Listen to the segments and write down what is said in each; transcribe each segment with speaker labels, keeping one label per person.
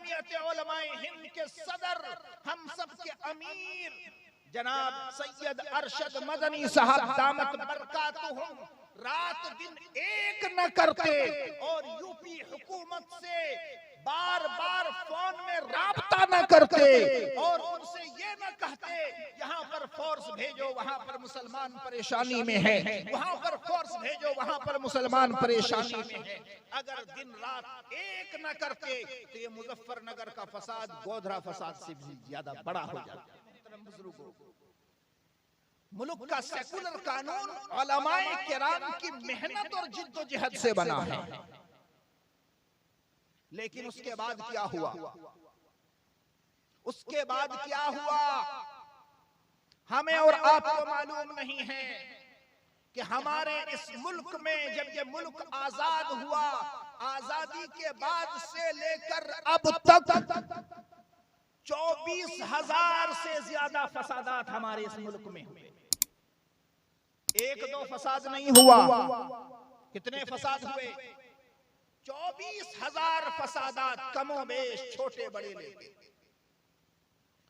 Speaker 1: जमीयत उलमाए हिंद के सदर, हम सब के अमीर जनाब सैयद अरशद मदनी साहब दामत बरकातुहुम रात दिन एक न करते और यूपी हुकूमत से बार बार फोन में राब्ता न करते और उनसे ये न कहते यहाँ पर फोर्स भेजो, वहां पर मुसलमान परेशानी में है, वहां पर फोर्स भेजो, वहां पर मुसलमान परेशानी में है। अगर दिन रात एक न करते तो ये मुजफ्फरनगर का फसाद गोधरा फसाद से भी ज्यादा बड़ा हो जाता। मुल्क का सेकुलर कानून उलमाए किराम की मेहनत और जिद्दोजहद से बना है, लेकिन उसके बाद क्या हुआ, उसके बाद क्या हुआ हमें और आपको मालूम नहीं है कि हमारे इस मुल्क में जब ये मुल्क आजाद हुआ, आजादी के बाद से लेकर अब तक 24,000 से ज्यादा फसादात हमारे इस मुल्क में हुए। एक दो फसाद नहीं हुआ, कितने फसाद हुए? 24,000 फसादात, कमोबेश छोटे बड़े लेके।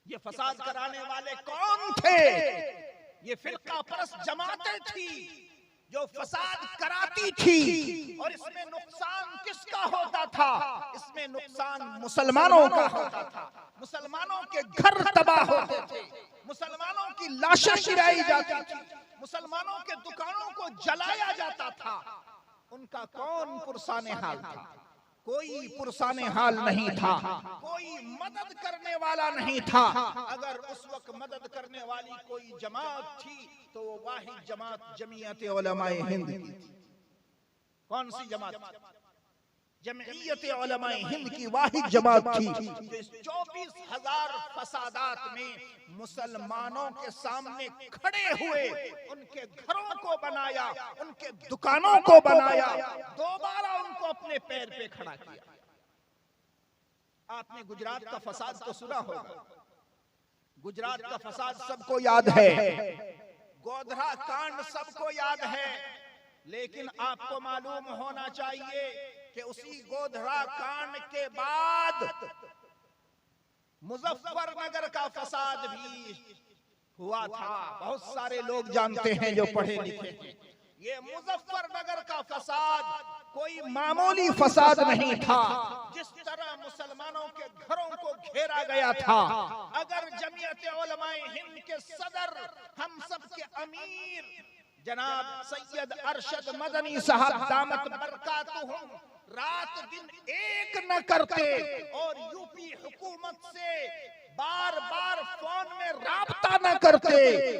Speaker 1: ये फसाद कराने वाले कौन थे? ये फिरका परस्त जमातें थी जो फसाद कराती थी। और इसमें नुकसान किसका होता था? इसमें नुकसान मुसलमानों का होता था। मुसलमानों के घर तबाह होते थे, मुसलमानों की लाशें गिराई जाती थी, मुसलमानों के दुकानों को जलाया जाता था। उनका कौन पुरसाने हाल था? कोई पुरसाने हाल नहीं था, कोई मदद करने वाला नहीं था। अगर उस वक्त मदद करने वाली कोई जमात थी तो वो वाहिद जमात जमीयत उलमाए हिंद की थी। कौन सी जमात? जमीयत उलमाए हिंद की वाहिद जमात थी जो इस 24,000 फसादात में मुसलमानों के सामने खड़े हुए, उनके घरों को बनाया, उनके दुकानों को बनाया, दोबारा उनको अपने पैर पे खड़ा किया। आपने गुजरात का फसाद तो सुना होगा, गुजरात का फसाद सबको याद है, गोधरा कांड सबको याद है, लेकिन आपको मालूम होना चाहिए कि उसी गोधरा कांड के बाद मुजफ्फरनगर का फसाद भी हुआ था। बहुत सारे लोग जानते हैं जो पढ़े लिखे हैं। ये मुजफ्फरनगर का फसाद कोई मामूली फसाद नहीं था। जिस तरह मुसलमानों के घरों को घेरा गया था, अगर जमीयत उलमाए हिंद के सदर, हम सब के अमीर जनाब सैयद अरशद मदनी साहब दामत बरकातुहुम रात दिन एक न करते और यूपी हुकूमत से बार बार फोन में राब्ता न करते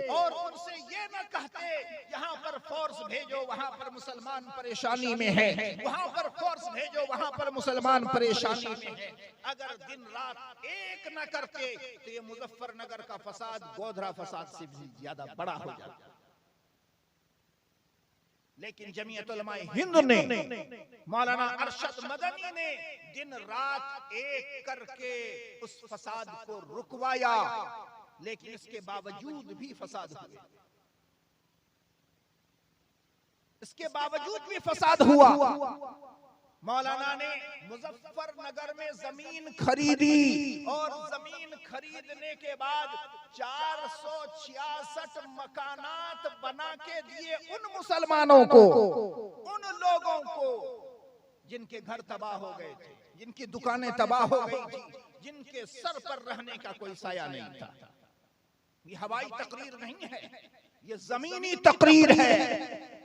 Speaker 1: और उनसे ये न कहते यहाँ पर फोर्स भेजो, वहां पर मुसलमान परेशानी में है, वहां पर फोर्स भेजो, वहां पर मुसलमान परेशानी में है। अगर दिन रात एक न करते तो ये मुजफ्फरनगर का फसाद गोधरा फसाद से भी ज्यादा बड़ा हो जाता। लेकिन जमीयत उलमाए हिंद ने, मौलाना अरशद मदनी ने दिन रात एक करके उस फसाद को रुकवाया, लेकिन इसके बावजूद भी फसाद हुए, इसके बावजूद भी फसाद हुआ। मौलाना ने मुजफ्फरनगर में जमीन खरीदी और जमीन खरीदने के बाद 466 मकानात बना के दिए उन मुसलमानों को, उन लोगों को जिनके घर तबाह हो गए थे, जिनकी दुकानें तबाह हो गई थी, जिनके सर पर रहने का कोई साया नहीं था। ये हवाई तकरीर नहीं है, ये जमीनी तकरीर है।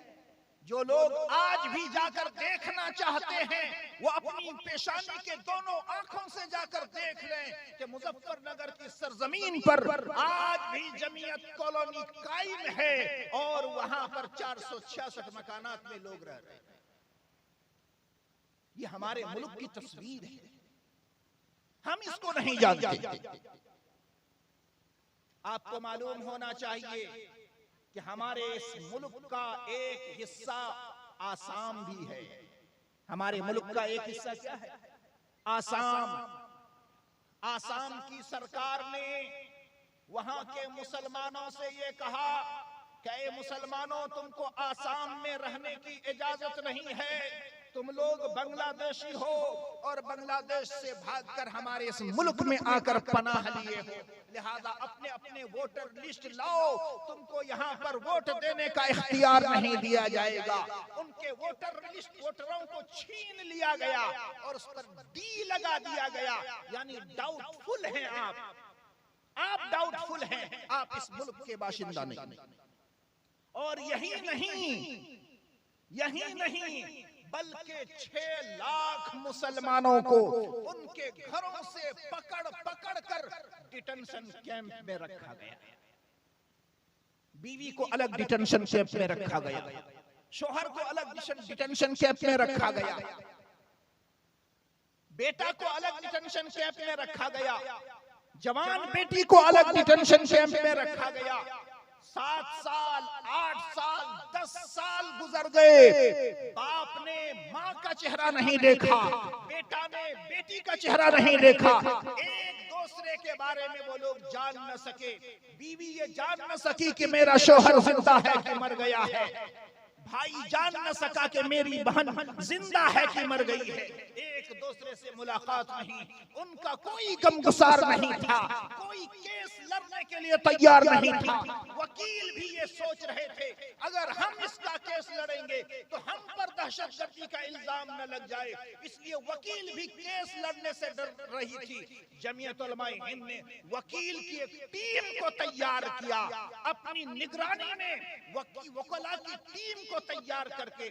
Speaker 1: जो लोग आज भी जाकर देखना चाहते हैं वो अपनी पेशानी के दोनों आंखों से जाकर देख लें कि मुजफ्फरनगर की सरजमीन पर आज भी जमीयत कॉलोनी कायम है और वहां पर 466 मकानात में लोग रह रहे हैं। ये हमारे मुल्क की तस्वीर है, हम इसको नहीं जानते। आपको मालूम होना चाहिए कि हमारे इस मुल्क का एक हिस्सा आसाम भी है। हमारे मुल्क का एक हिस्सा क्या है? आसाम। आसाम की सरकार ने वहां के मुसलमानों से ये कहा कि मुसलमानों, तुमको आसाम में रहने की इजाजत नहीं है, तुम लोग बांग्लादेशी हो और बांग्लादेश से भागकर हमारे इस मुल्क में आकर पनाह लिए हो, लिहाजा अपने अपने वोटर लिस्ट लाओ, तुमको यहाँ पर वोट देने का इख्तियार नहीं दिया जाएगा। उनके वोटर लिस्ट वोटरों को छीन लिया गया और उस पर डी लगा दिया गया, यानी डाउटफुल हैं आप डाउटफुल हैं, आप इस मुल्क के बाशिंदा नहीं। और यही नहीं बल्कि 6 लाख मुसलमानों को उनके घरों से पकड़ कर डिटेंशन कैंप में रखा गया। बीवी को अलग डिटेंशन कैंप में रखा गया, शोहर को अलग डिटेंशन कैंप में रखा गया, बेटा को अलग डिटेंशन कैंप में रखा गया, जवान बेटी को अलग डिटेंशन कैंप में रखा गया। 7 साल 8 साल 10 साल गुजर गए, बाप ने माँ का चेहरा नहीं देखा, बेटा ने बेटी का चेहरा नहीं देखा, एक दूसरे के बारे में वो लोग जान न सके, बीवी ये जान न सकी कि मेरा शोहर जिंदा है कि मर गया है, भाई जान न सका कि मेरी बहन जिंदा है कि मर गई है, एक दूसरे से मुलाकात नहीं, उनका कोई गमगुसार नहीं था, कोई केस लड़ने के लिए तैयार नहीं था। वकील भी ये सोच रहे थे अगर हम इसका केस लड़ेंगे तो हम पर दहशतगर्दी का इल्जाम न लग जाए, इसलिए वकील भी केस लड़ने से डर रही थी। जमीयत उलमा हिंद ने वकील की एक टीम को तैयार किया, अपनी निगरानी में वकीला की टीम को तैयार करके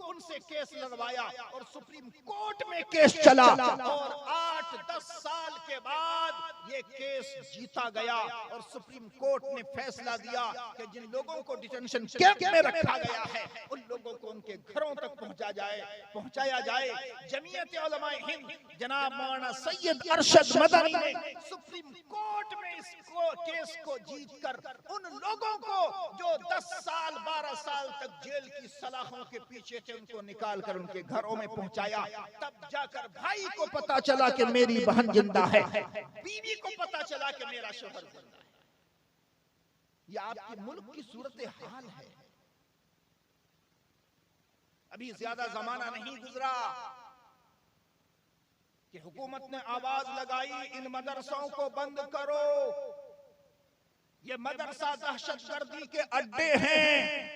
Speaker 1: उनसे केस लड़वाया और सुप्रीम कोर्ट में केस चला और 8-10 साल के बाद ये केस जीता गया और सुप्रीम कोर्ट ने फैसला दिया कि जिन लोगों को डिटेंशन कैंप में रखा गया है उन लोगों को उनके घरों तक पहुंचाया जाए। जमीयत उलमा हिंद जनाब मौलाना सैयद अरशद मदनी ने सुप्रीम कोर्ट में इस केस को जीतकर उन लोगों को जो 10 साल 12 साल तक जेल की सलाखों के पीछे थे उनको निकाल कर उनके घरों में पहुंचाया। तब जाकर भाई को पता चला कि मेरी बहन जिंदा है, बीवी को पता चला कि मेरा शोहर जिंदा है। ये आपके मुल्क की सूरत हाल है। अभी ज्यादा जमाना नहीं गुजरा कि हुकूमत ने आवाज लगाई इन मदरसों को बंद करो, ये मदरसा दहशतगर्दी के अड्डे हैं,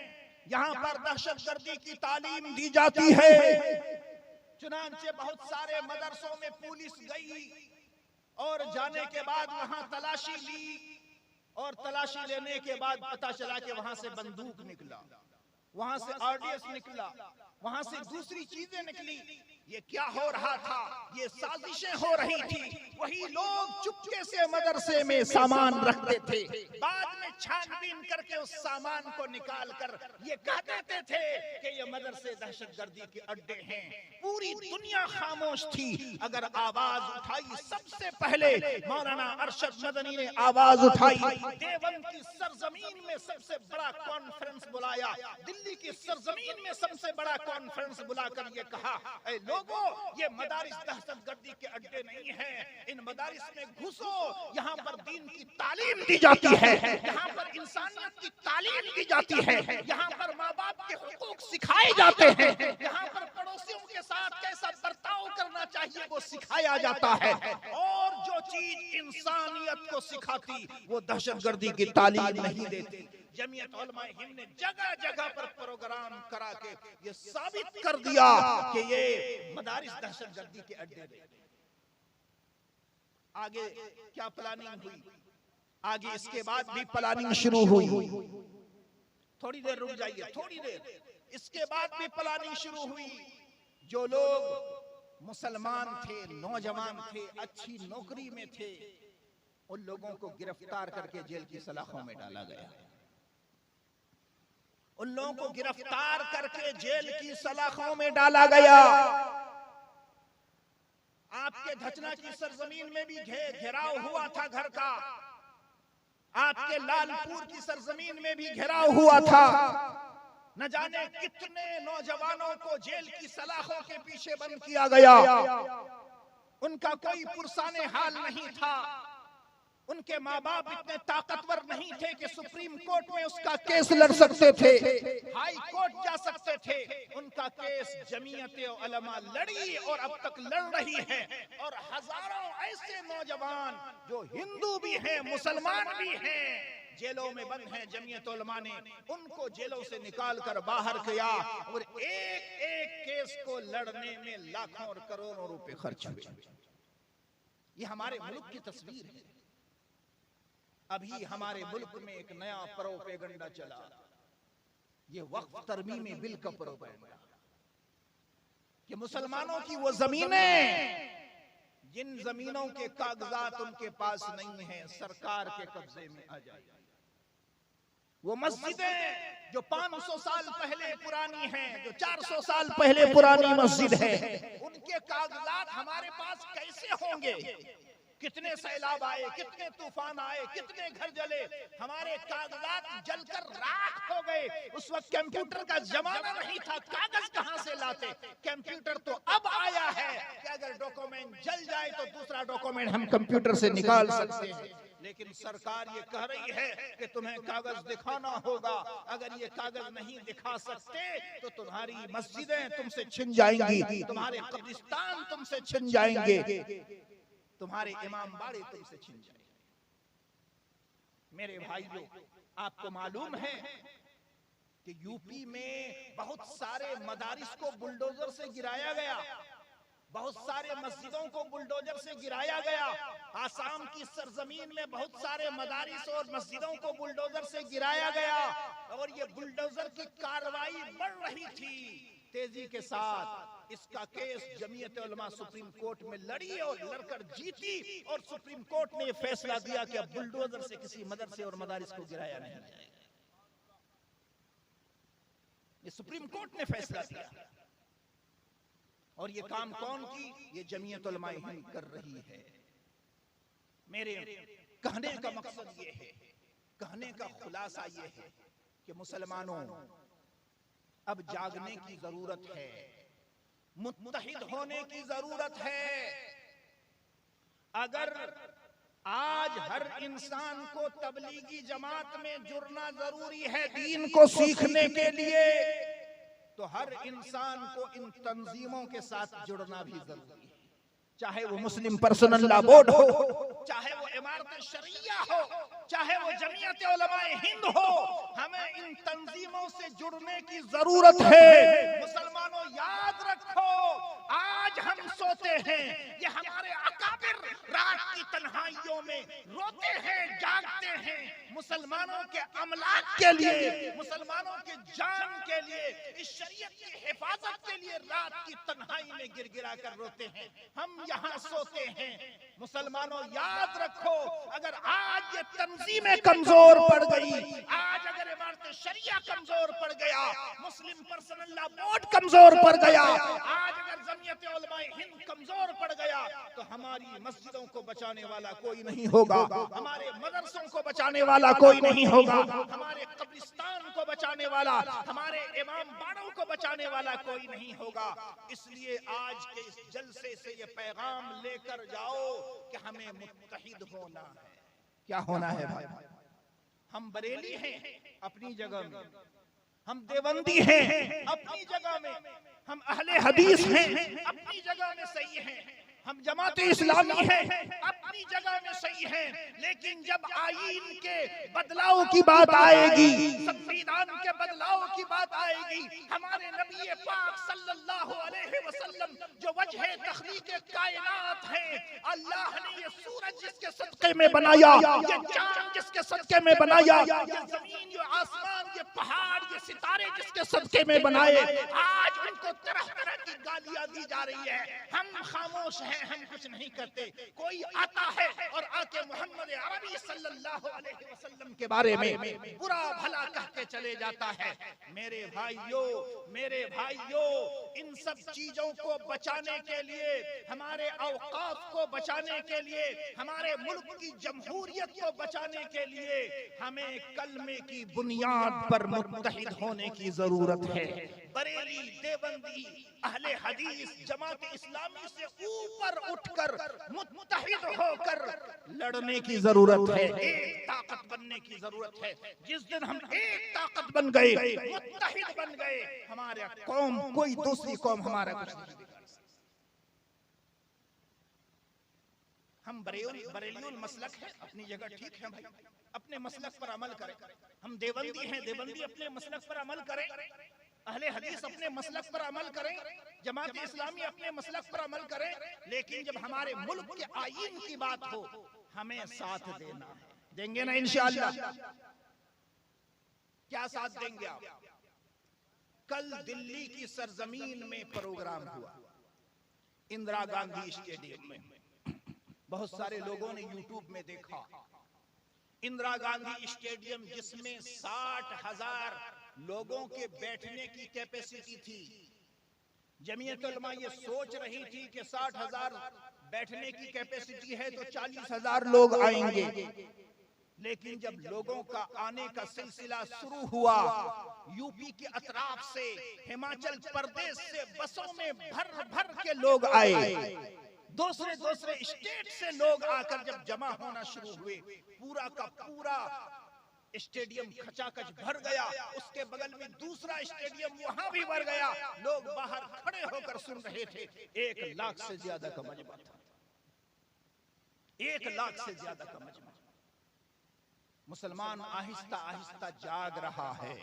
Speaker 1: यहाँ पर दहशतगर्दी की तालीम दी जाती है। चुनांचे बहुत सारे मदरसों में पुलिस गई और जाने के बाद वहां तलाशी ली और तलाशी लेने के बाद पता चला कि वहां से बंदूक निकला, वहां से आरडीएक्स निकला, वहां से दूसरी चीजें निकली। ये क्या हो रहा था? ये साजिशें हो रही थी। वही लोग चुपके से मदरसे में सामान रखते थे, बाद में छानबीन करके उस सामान को निकाल कर ये कह देते थे कि ये मदरसे दहशतगर्दी के अड्डे हैं। पूरी दुनिया खामोश थी। अगर आवाज उठाई, सबसे पहले मौलाना अरशद मदनी ने आवाज उठाई, देवबंद की सरजमीन में सबसे बड़ा कॉन्फ्रेंस बुलाया, दिल्ली की सरजमीन में सबसे बड़ा कॉन्फ्रेंस बुलाकर ये कहा, ऐ लोगों, ये मदारिस दहशतगर्दी के अड्डे नहीं हैं, इन मदारिस में घुसो, यहाँ पर दीन की तालीम दी जाती है, यहाँ पर इंसानियत की तालीम दी जाती है, यहाँ पर माँ बाप के हुकूक सिखाए जाते हैं, यहाँ पर पड़ोसियों के साथ कैसा बर्ताव करना चाहिए वो सिखाया जाता है। और जो चीज इंसानियत को सिखाती वो दहशतगर्दी की तालीम नहीं देती। जमीयत उलमा हिंद ने जगह जगह पर प्रोग्राम करा के ये साबित कर दिया कि ये मदारिस दहशतगर्दी के अड्डे हैं। आगे क्या प्लानिंग हुई? आगे इसके बाद भी प्लानिंग शुरू हुई। थोड़ी देर रुक जाइए, थोड़ी देर। इसके बाद भी प्लानिंग शुरू हुई। जो लोग मुसलमान थे, नौजवान थे, अच्छी नौकरी में थे, उन लोगों को गिरफ्तार करके जेल की सलाखों में डाला गया। उन लोगों को गिरफ्तार करके जेल की सलाखों में डाला गया। आपके धचना की सरजमीन में भी घेराव हुआ था घर का, आपके लालपुर की सरजमीन में भी घेराव हुआ था। न जाने कितने नौजवानों को जेल की सलाखों के पीछे बंद किया गया। उनका कोई पुरसाने हाल नहीं था, उनके माँ बाप इतने ताकतवर नहीं थे कि सुप्रीम कोर्ट में उसका केस लड़ सकते थे, हाई कोर्ट जा सकते थे। उनका केस जमीयत उलमा लड़ी और अब तक लड़ रही है। और हजारों ऐसे नौजवान जो हिंदू भी हैं, मुसलमान भी हैं, जेलों में बंद हैं। जमीयत उलमा ने उनको जेलों से निकाल कर बाहर किया और एक एक केस को लड़ने में लाखों और करोड़ों रुपए खर्च हुए। ये हमारे मुल्क की तस्वीर है। अभी हमारे मुल्क में एक नया प्रोपेगेंडा चला, ये वक्फ तरमीमी बिल का प्रोपेगेंडा, कि मुसलमानों की वो जमीनें जिन जमीनों के कागजात उनके पास नहीं है सरकार के कब्जे में आ जाए। वो मस्जिदें जो 500 साल पहले पुरानी हैं, जो 400 साल पहले पुरानी मस्जिद है, उनके कागजात हमारे पास कैसे होंगे? कितने सैलाब आए, कितने तूफान आए, कितने घर जले, हमारे कागजात जलकर राख हो गए। उस वक्त कंप्यूटर का जमाना नहीं था, कागज कहां से लाते? कंप्यूटर तो अब आया है कि अगर डॉक्यूमेंट जल जाए तो दूसरा डॉक्यूमेंट हम कंप्यूटर से निकाल सकते हैं। लेकिन सरकार ये कह रही है कि तुम्हें कागज दिखाना होगा। अगर ये कागज नहीं दिखा सकते तो तुम्हारी मस्जिदें तुमसे छिन जाएंगी, तुम्हारे कब्रिस्तान तुमसे छिन जाएंगे, तुम्हारे इमाम बाड़े तुमसे छिन जाएंगे। मेरे भाइयों, आपको मालूम है कि यूपी में बहुत सारे मदारिस को बुलडोजर से गिराया गया, बहुत सारे मस्जिदों को बुलडोजर से गिराया गया। आसाम की सरजमीन में बहुत सारे मदारिस और मस्जिदों को बुलडोजर से गिराया गया और ये बुलडोजर की कार्रवाई बढ़ रही थी तेजी के साथ। इसका case Jamiat Ulama supreme court में लड़ी और लड़कर जीती और सुप्रीम कोर्ट ने यह फैसला दिया कि अब बुलडोजर से किसी मदरसे और मदारिस को गिराया नहीं जाएगा। ये सुप्रीम कोर्ट ने फैसला दिया। और ये काम कौन की? ये जमीयत उलमा हिंद कर रही है। मेरे कहने का मकसद ये है, कहने का खुलासा ये है कि मुसलमानों अब जागने की जरूरत है, मुत्तहिद होने की जरूरत है। अगर आज हर इंसान को तबलीगी जमात में जुड़ना जरूरी है दीन को सीखने के लिए, तो हर इंसान को इन तंजीमों के साथ जुड़ना भी जरूरी है। चाहे वो मुस्लिम पर्सनल लॉ बोर्ड हो, चाहे वो इमारत शरिया हो, चाहे वो जमीयत उलमाए हिंद हो, हमें इन तंजीमों से जुड़ने की जरूरत है। मुसलमानों याद रखो, आज हम सोते हैं, ये हमारे अकाबिर रात की तन्हाइयों में रोते हैं, जागते हैं, मुसलमानों के अमलाक के लिए, मुसलमानों के जान के लिए, इस शरीयत की हिफाजत के लिए रात की तन्हाई में गिरगिरा कर रोते हैं। हम यहाँ सोते हैं। मुसलमानों याद रखो, अगर आज ये तंजीमें कमजोर पड़ गई, आज अगर इमारत शरिया कमजोर पड़ गया, मुस्लिम पर्सनल लॉ बोर्ड कमजोर पड़ गया, आज अगर जमीयत उलमाए हिंद कमजोर पड़ गया, तो हमारी मस्जिदों को बचाने वाला कोई नहीं होगा, हमारे मदरसों को बचाने वाला कोई नहीं होगा, हमारे कब्रिस्तान को बचाने वाला, हमारे इमाम बाड़ों को बचाने वाला कोई नहीं होगा। इसलिए आज के इस जलसे से ये पैगाम लेकर जाओ कि हमें मुत्तहिद होना है। क्या होना है भाई? हम बरेली हैं अपनी जगह में, हम देवबंदी हैं अपनी जगह में, हम अहले हदीस हैं अपनी जगह में सही हैं, हम जमात इस्लामी हैं अपनी जगह में सही हैं। लेकिन जब आईन के बदलाव की बात आएगी, संविधान के बदलाव की बात आएगी, हमारे नबी पाक सल्लल्लाहु अलैहि वसल्लम जो वजह तखलीक कायनात हैं, अल्लाह ने ये सूरज जिसके सदके में बनाया, ये चांद जिसके सदके में बनाया, ये जमीन, ये आसमान, ये पहाड़, ये सितारे जिसके सदके में बनाए, आज उनको तरह तरह की गालियां दी जा रही है। हम खामोश हैं, हम कुछ नहीं करते। कोई आता है और आके मोहम्मद अरबी सल्लल्लाहु अलैहि वसल्लम के बारे में बुरा भला कह के चले जाता है। मेरे भाइयों, इन सब चीजों को बचाने के लिए, हमारे औकाफ को बचाने के लिए, हमारे मुल्क की जमहूरियत को बचाने के लिए हमें कलमे की बुनियाद पर मुत्तहिद होने की जरूरत है। बरेली, देवबंदी, अहले हदीस, जमात इस्लामी से ऊपर उठकर मुत्तहिद होकर लड़ने की जरूरत है, एक ताकत बनने की जरूरत है। जिस दिन हम एक ताकत बन गए, मुत्तहिद बन गए, हमारे कौम, कोई दूसरी कौम हमारा कुछ नहीं बिगाड़ सकती। हम बरेलियुल मसलक है, अपनी जगह ठीक है भाई, अपने मसलक पर अमल करें। हम देवबंदी हैं, देवबंदी अपने मसलक पर अमल करें। अहले हदीस अपने मसलक पर अमल करें, जमात इस्लामी अपने मसलक पर अमल करें। लेकिन जब हमारे मुल्क के आईन की बात हो, हमें साथ देना है। देंगे ना इंशाअल्लाह? क्या साथ देंगे आप? कल दिल्ली की सरजमीन में प्रोग्राम हुआ, इंदिरा गांधी स्टेडियम में। बहुत सारे लोगों ने यूट्यूब में देखा। इंदिरा गांधी स्टेडियम, जिसमें 60,000 लोगों के बैठने की कैपेसिटी थी। जमीयत उलमा ये सोच रही थी कि 60,000 बैठने की कैपेसिटी है तो 40,000 लोग आएंगे। लेकिन जब लोगों का आने का सिलसिला शुरू हुआ, यूपी के अतराफ से, हिमाचल प्रदेश से बसों में भर भर के लोग आए। दूसरे स्टेट से लोग आकर जब जमा होना शुरू हुए, पूरा का पूरा स्टेडियम खचाखच भर गया। उसके बगल में दूसरा स्टेडियम, वहां भी भर गया। लोग बाहर खड़े होकर सुन रहे थे। 1 लाख से ज्यादा का मजमा था, 1 लाख से ज्यादा का मजमा। मुसलमान आहिस्ता आहिस्ता जाग रहा है,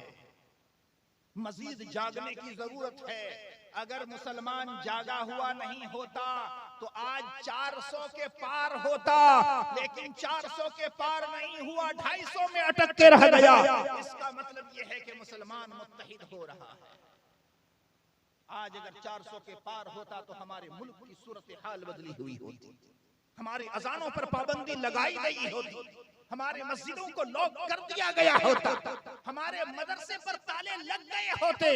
Speaker 1: मजीद जागने की जरूरत है। अगर मुसलमान जागा हुआ नहीं होता तो आज 400 के पार होता, लेकिन 400 के पार नहीं हुआ, 250 में अटक के रह गया। इसका मतलब यह है कि मुसलमान मुत्तहिद हो रहा है। आज अगर 400 के पार होता तो हमारे मुल्क की सूरत हाल बदली हुई होती, हमारी अजानों पर पाबंदी लगाई गई होती, हमारे मस्जिदों को लॉक कर दिया गया होता, हमारे मदरसे पर ताले लग गए होते,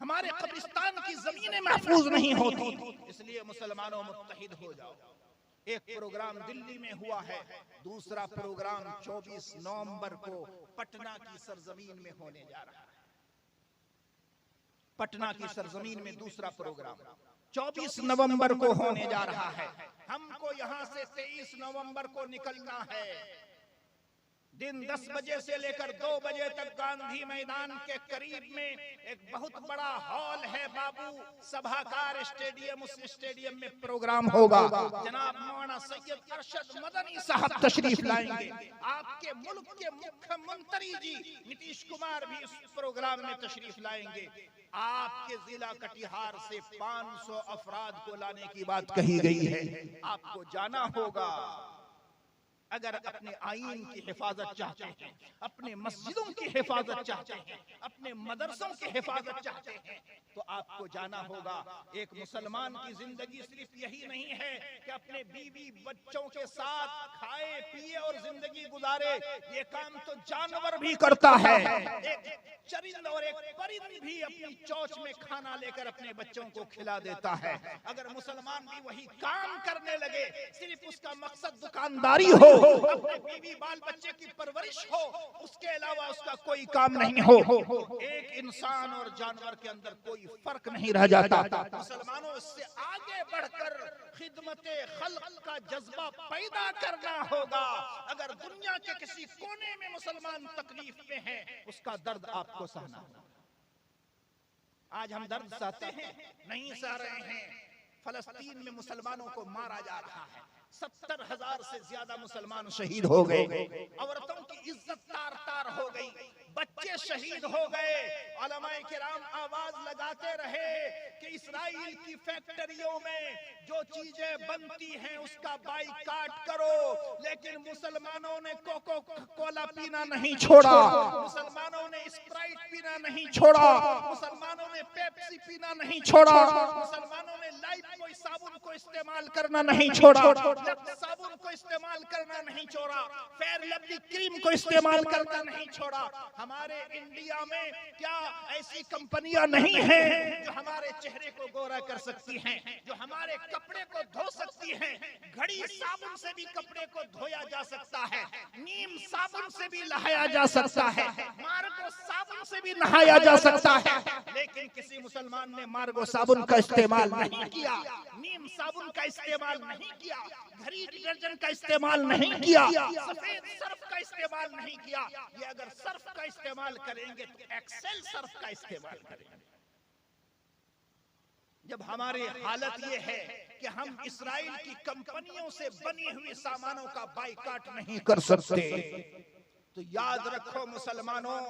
Speaker 1: हमारे कब्रिस्तान की जमीनें महफूज नहीं होती। इसलिए मुसलमानों मुत्तहिद हो जाओ। एक प्रोग्राम दिल्ली में हुआ है, दूसरा प्रोग्राम 24 नवंबर को पटना की सरजमीन में होने जा रहा है। पटना की सरजमीन में दूसरा प्रोग्राम 24 नवंबर को होने जा रहा है। हमको यहां से 23 नवंबर को निकलना है। दिन 10 बजे से लेकर 2 बजे तक गांधी मैदान के करीब में एक बहुत बड़ा हॉल है, बाबू सभागार स्टेडियम। उस स्टेडियम में प्रोग्राम होगा। जनाब मौलाना सैयद अरशद मदनी साहब तशरीफ लाएंगे। आपके मुल्क के मुख्यमंत्री जी नीतीश कुमार भी इस प्रोग्राम में तशरीफ लाएंगे। आपके जिला कटिहार से 500 अफराद को लाने की बात कही गई है। आपको जाना होगा। अगर अपने आईन की हिफाजत चाहते हैं, अपने मस्जिदों की हिफाजत चाहते हैं, अपने मदरसों की हिफाजत चाहते हैं, तो आपको जाना होगा। एक मुसलमान की जिंदगी सिर्फ यही नहीं है कि अपने बीवी बच्चों के साथ खाए पिए और जिंदगी गुजारे। ये काम तो जानवर भी करता है। एक चरिंद और एक परिंद भी अपनी चोंच में खाना लेकर अपने बच्चों को खिला देता है। अगर मुसलमान भी वही काम करने लगे, सिर्फ उसका मकसद दुकानदारी हो, अपने बीवी बाल बच्चे की परवरिश हो, उसके अलावा उसका कोई काम नहीं हो, एक इंसान और जानवर के अंदर कोई फर्क नहीं रह जाता। मुसलमानों इससे आगे बढ़कर खिदमते खल्क का जज्बा पैदा करना होगा। अगर दुनिया के किसी कोने में मुसलमान तकलीफ में है, उसका दर्द आपको सहना होगा। आज हम दर्द सहते हैं? नहीं सह रहे हैं। फलस्तीन में मुसलमानों को मारा जा रहा है, 70,000 से ज्यादा मुसलमान शहीद हो गए, औरतों की इज्जत तार तार हो गई, बच्चे शहीद हो गए। उलमाए किराम आवाज लगाते रहे कि इस्राइल की फैक्ट्रियों में जो चीजें बनती हैं उसका बाइकाट करो, लेकिन मुसलमानों ने कोको कोला पीना नहीं छोड़ा, मुसलमानों ने स्प्राइट पीना नहीं छोड़ा, मुसलमानों ने पेप्सी पीना नहीं छोड़ा, मुसलमानों ने लाइफ कोई साबुन को इस्तेमाल करना नहीं छोड़ा, साबुन को इस्तेमाल करना नहीं छोड़ा, फेयर लवली क्रीम को इस्तेमाल करना नहीं छोड़ा। हमारे इंडिया में क्या ऐसी कंपनियां नहीं हैं जो हमारे चेहरे को गोरा कर सकती हैं, जो हमारे कपड़े को धो सकती हैं? घड़ी साबुन से भी कपड़े को धोया जा सकता है, नीम साबुन से भी नहाया जा सकता है, मार्गो साबुन से भी नहाया जा सकता है। लेकिन किसी मुसलमान ने मार्गो साबुन का इस्तेमाल नहीं किया, नीम साबुन का इस्तेमाल नहीं किया, घड़ी डिटर्जेंट का इस्तेमाल नहीं किया, सफेद सर्फ का इस्तेमाल नहीं किया। ये अगर सर्फ का इस्तेमाल करेंगे तो एक्सेल सर्फ का इस्तेमाल करेंगे। जब हमारी हालत ये है कि हम इस्राइल की कंपनियों से बनी हुई सामानों का बाइकाट नहीं कर सकते, तो याद रखो मुसलमानों,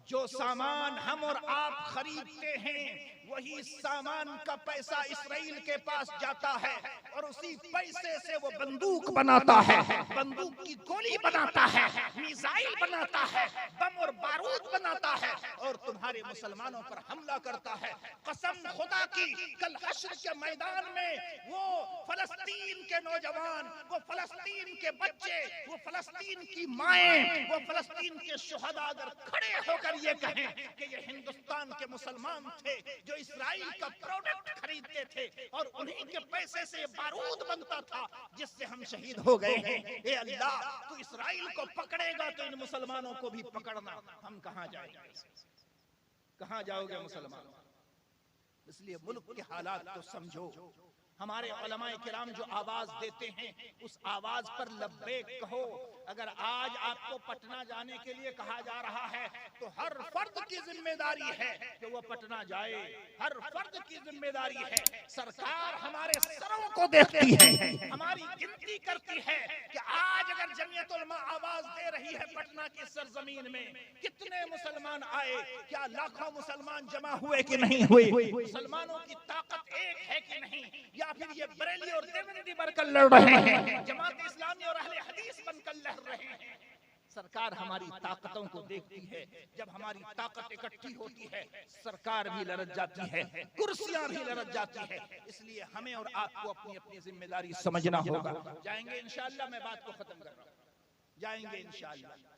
Speaker 1: जो सामान हम और आप खरीदते हैं वही सामान का पैसा इस्राइल के पास जाता है और उसी पैसे से वो बंदूक बनाता है, बंदूक की गोली बनाता है, मिसाइल बनाता है, बम और बारूद बनाता है और तुम्हारे मुसलमानों पर हमला करता है। कसम खुदा की, कल हश्र के मैदान में वो फलस्तीन के नौजवान, वो फलस्तीन के बच्चे, वो फलस्तीन की माएं, वो फलस्तीन के शुहदा अगर खड़े होकर ये कहें कि ये हिंदुस्तान के मुसलमान थे जो इस्राइल का प्रोडक्ट खरीदते थे और उन्हीं के पैसे से बारूद बनता था जिससे हम शहीद हो गए हैं, ए अल्लाह तू इस्राइल को पकड़ेगा तो इन मुसलमानों को भी पकड़ना। हम कहां जाएंगे, कहां जाओगे मुसलमान? इसलिए मुल्क के हालात को समझो। हमारे उलमाए किराम जो आवाज देते हैं उस आवाज पर लब्बैक कहो। अगर आज आपको पटना जाने के लिए कहा जा रहा है तो हर फर्द की जिम्मेदारी है कि वो पटना जाए, हर फर्द की जिम्मेदारी है। सरकार हमारे सरों को देखती है, हमारी गिनती करती है कि आज अगर जमीयत उलमा आवाज दे रही है पटना की सरजमीन में कितने मुसलमान आए, क्या लाखों मुसलमान जमा हुए कि नहीं हुए, मुसलमानों की ताकत एक है कि नहीं, या फिर ये बरेली और देवबंदी बनकर लड़ रहे हैं, जमात इस्लामी और अहले हदीस बनकर लड़ रहे हैं। सरकार हमारी ताकतों को देखती है, जब हमारी ताकत इकट्ठी होती है सरकार भी लड़त जाती है, कुर्सियां भी लड़त जाती है। इसलिए हमें और आपको अपनी अपनी जिम्मेदारी समझना होगा। जाएंगे इंशाअल्लाह, मैं बात को खत्म कर रहा हूं, जाएंगे इंशाअल्लाह।